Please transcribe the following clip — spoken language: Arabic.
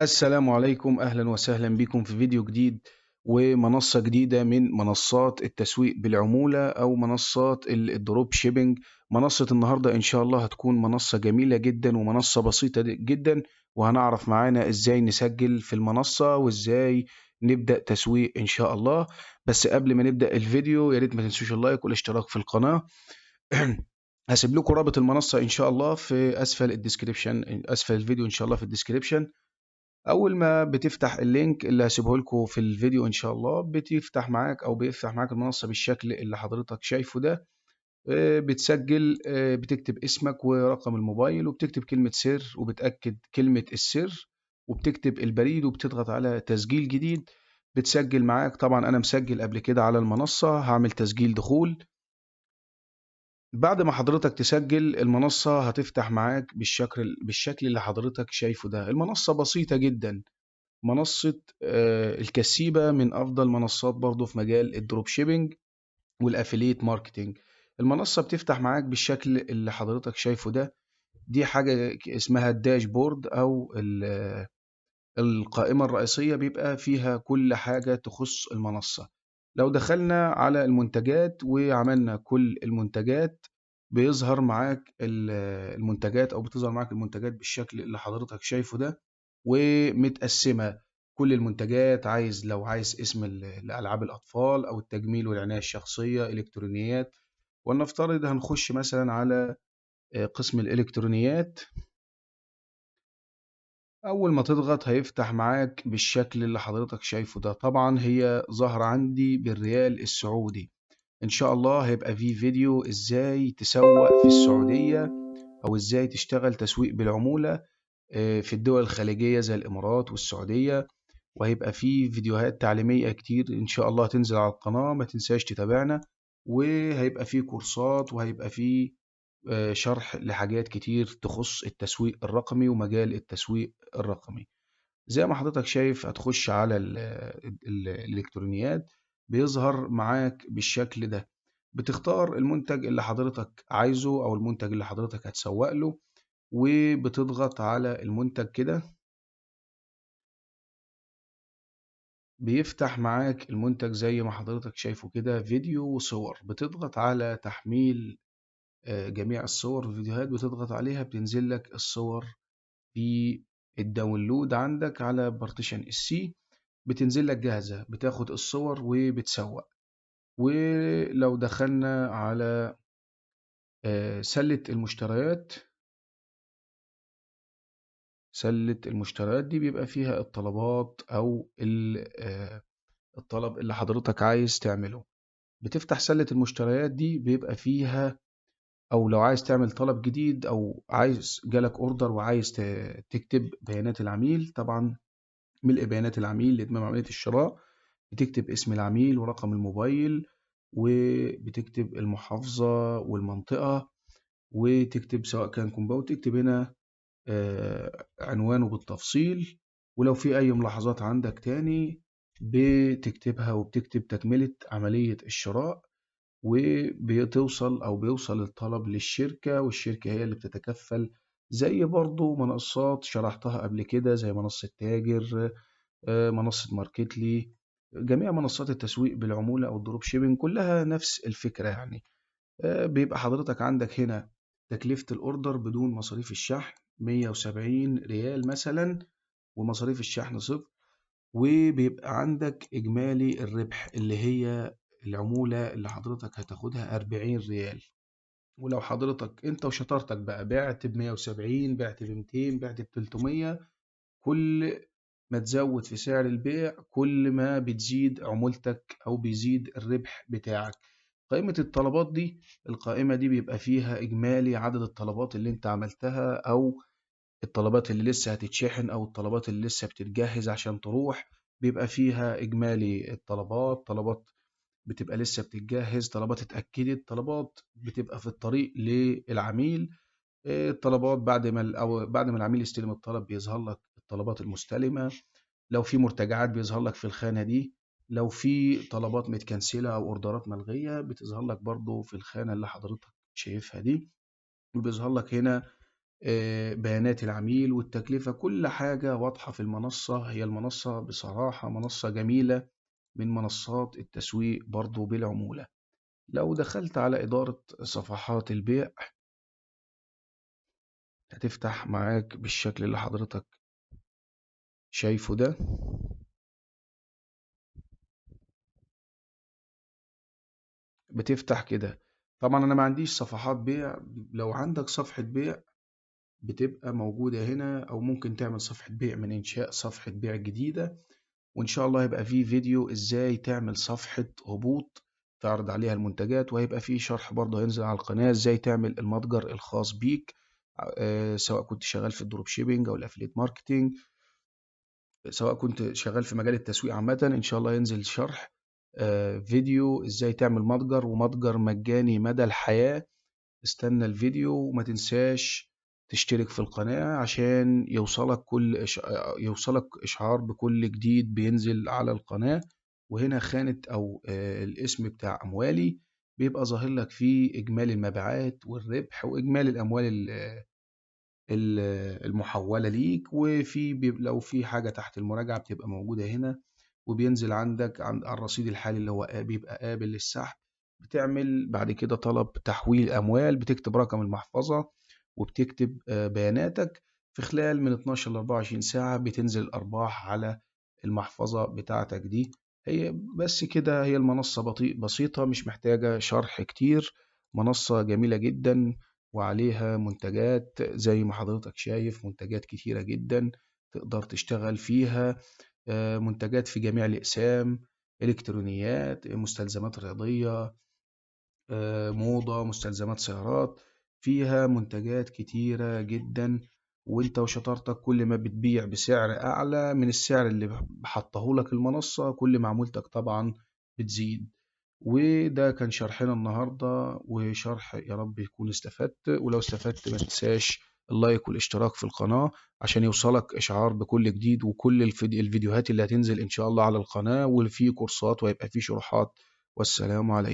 السلام عليكم، أهلا وسهلا بكم في فيديو جديد ومنصة جديدة من منصات التسويق بالعمولة أو منصات الدروب شيبينج. منصة النهاردة إن شاء الله هتكون منصة جميلة جدا ومنصة بسيطة جدا، وهنعرف معانا إزاي نسجل في المنصة وإزاي نبدأ تسويق إن شاء الله. بس قبل ما نبدأ الفيديو يا ريت ما تنسوش اللايك والاشتراك في القناة. هسيب لكم رابط المنصة إن شاء الله في أسفل الديسكريبشن، أسفل الفيديو إن شاء الله في الديسكريبشن. أول ما بتفتح اللينك اللي هاسيبه لكم في الفيديو إن شاء الله بتفتح معاك أو بيفتح معاك المنصة بالشكل اللي حضرتك شايفه ده. بتسجل، بتكتب اسمك ورقم الموبايل وبتكتب كلمة سر وبتأكد كلمة السر وبتكتب البريد وبتضغط على تسجيل جديد. بتسجل معاك، طبعا أنا مسجل قبل كده على المنصة، هعمل تسجيل دخول. بعد ما حضرتك تسجل المنصة هتفتح معاك بالشكل اللي حضرتك شايفه ده. المنصة بسيطة جدا، منصة الكسيبة من أفضل منصات برضو في مجال الدروب شيبينج والأفيليت ماركتينج. المنصة بتفتح معاك بالشكل اللي حضرتك شايفه ده. دي حاجة اسمها الداشبورد أو القائمة الرئيسية، بيبقى فيها كل حاجة تخص المنصة. لو دخلنا على المنتجات وعملنا كل المنتجات بيظهر معاك المنتجات، أو بتظهر معاك المنتجات بالشكل اللي حضرتك شايفه ده، ومتقسمة. كل المنتجات، لو عايز اسم لألعاب الأطفال أو التجميل والعناية الشخصية، إلكترونيات. ولنفترض هنخش مثلا على قسم الإلكترونيات. أول ما تضغط هيفتح معاك بالشكل اللي حضرتك شايفه ده. طبعا هي ظاهرة عندي بالريال السعودي. إن شاء الله هيبقى في فيديو إزاي تسوق في السعودية أو إزاي تشتغل تسويق بالعمولة في الدول الخليجية زي الإمارات والسعودية. وهيبقى في فيديوهات تعليمية كتير إن شاء الله تنزل على القناة، ما تنساش تتابعنا. وهيبقى في كورسات وهيبقى في شرح لحاجات كتير تخص التسويق الرقمي ومجال التسويق الرقمي. زي ما حضرتك شايف هتخش على الإلكترونيات، بيظهر معاك بالشكل ده. بتختار المنتج اللي حضرتك عايزه أو المنتج اللي حضرتك هتسوق له، وبتضغط على المنتج كده. بيفتح معاك المنتج زي ما حضرتك شايفه كده، فيديو وصور. بتضغط على تحميل جميع الصور والفيديوهات، بتضغط عليها بتنزل لك الصور في الداونلود عندك على بارتيشن السي. بتنزل لك جاهزة، بتاخد الصور وبتسوق. ولو دخلنا على سلة المشتريات، سلة المشتريات دي بيبقى فيها الطلبات أو الطلب اللي حضرتك عايز تعمله. بتفتح سلة المشتريات دي، بيبقى فيها، أو لو عايز تعمل طلب جديد أو عايز جالك أوردر وعايز تكتب بيانات العميل. طبعا ملء بيانات العميل لإتمام عملية الشراء، بتكتب اسم العميل ورقم الموبايل، وبتكتب المحافظة والمنطقة، وتكتب سواء كان كومباوند، تكتب هنا عنوانه بالتفصيل. ولو في أي ملاحظات عندك تاني بتكتبها، وبتكتب تكملة عملية الشراء. وبتوصل أو بيوصل الطلب للشركة، والشركة هي اللي بتتكفل. زي برضو منصات شرحتها قبل كده زي منصة تاجر، منصة ماركتلي. جميع منصات التسويق بالعمولة أو الدروب شيبينج كلها نفس الفكرة يعني. بيبقى حضرتك عندك هنا تكلفة الأوردر بدون مصاريف الشحن 170 ريال مثلا، ومصاريف الشحن صفر. وبيبقى عندك إجمالي الربح اللي هي العمولة اللي حضرتك هتاخدها 40 ريال. ولو حضرتك انت وشطارتك بقى بعت ب 170، بعت ب 200، بعت ب 300، كل ما تزود في سعر البيع كل ما بتزيد عمولتك أو بيزيد الربح بتاعك. قائمة الطلبات دي، القائمة دي بيبقى فيها إجمالي عدد الطلبات اللي انت عملتها، أو الطلبات اللي لسه هتتشحن، أو الطلبات اللي لسه بتتجهز عشان تروح. بيبقى فيها إجمالي الطلبات، طلبات بتبقى لسه بتتجهز، طلبات اتأكدت، طلبات بتبقى في الطريق للعميل. الطلبات أو بعد ما العميل يستلم الطلب بيظهر لك الطلبات المستلمة. لو في مرتجعات بيظهر لك في الخانة دي. لو في طلبات متكنسلة أو أوردرات ملغية بتظهر لك برضو في الخانة اللي حضرتك شايفها دي. وبيظهر لك هنا بيانات العميل والتكلفة، كل حاجة واضحة في المنصة. هي المنصة بصراحة منصة جميلة من منصات التسويق برضو بالعمولة. لو دخلت على إدارة صفحات البيع هتفتح معاك بالشكل اللي حضرتك شايفه ده. بتفتح كده. طبعا أنا ما عنديش صفحات بيع. لو عندك صفحة بيع بتبقى موجودة هنا، أو ممكن تعمل صفحة بيع من إنشاء صفحة بيع جديدة. وإن شاء الله هيبقى فيه فيديو إزاي تعمل صفحة هبوط تعرض عليها المنتجات، وهيبقى فيه شرح برضه هينزل على القناة إزاي تعمل المتجر الخاص بيك. سواء كنت شغال في الدروب شيبينج أو الأفليت ماركتينج، سواء كنت شغال في مجال التسويق عامة، إن شاء الله ينزل شرح فيديو إزاي تعمل متجر، ومتجر مجاني مدى الحياة. استنى الفيديو وما تنساش تشترك في القناة عشان يوصلك إشعار بكل جديد بينزل على القناة. وهنا خانة أو الاسم بتاع أموالي بيبقى ظاهر لك فيه إجمالي المبيعات والربح وإجمالي الأموال المحولة ليك. لو في حاجة تحت المراجعة بتبقى موجودة هنا، وبينزل عندك على الرصيد الحالي اللي هو بيبقى قابل للسحب. بتعمل بعد كده طلب تحويل أموال، بتكتب رقم المحفظة وبتكتب بياناتك. في خلال من 12 ل 24 ساعة بتنزل الأرباح على المحفظة بتاعتك دي. هي بس كده، هي المنصة بسيطة مش محتاجة شرح كتير. منصة جميلة جدا وعليها منتجات زي ما حضرتك شايف، منتجات كتيرة جدا تقدر تشتغل فيها. منتجات في جميع الأقسام: إلكترونيات، مستلزمات رياضية، موضة، مستلزمات سيارات. فيها منتجات كتيرة جدا. وانت وشطارتك كل ما بتبيع بسعر أعلى من السعر اللي حطه لك المنصة، كل ما عمولتك طبعا بتزيد. وده كان شرحنا النهاردة، وشرح يا رب يكون استفدت. ولو استفدت ما تنساش اللايك والاشتراك في القناة عشان يوصلك إشعار بكل جديد، وكل الفيديوهات اللي هتنزل إن شاء الله على القناة، وفي كورسات وهيبقى في شروحات. والسلام عليكم.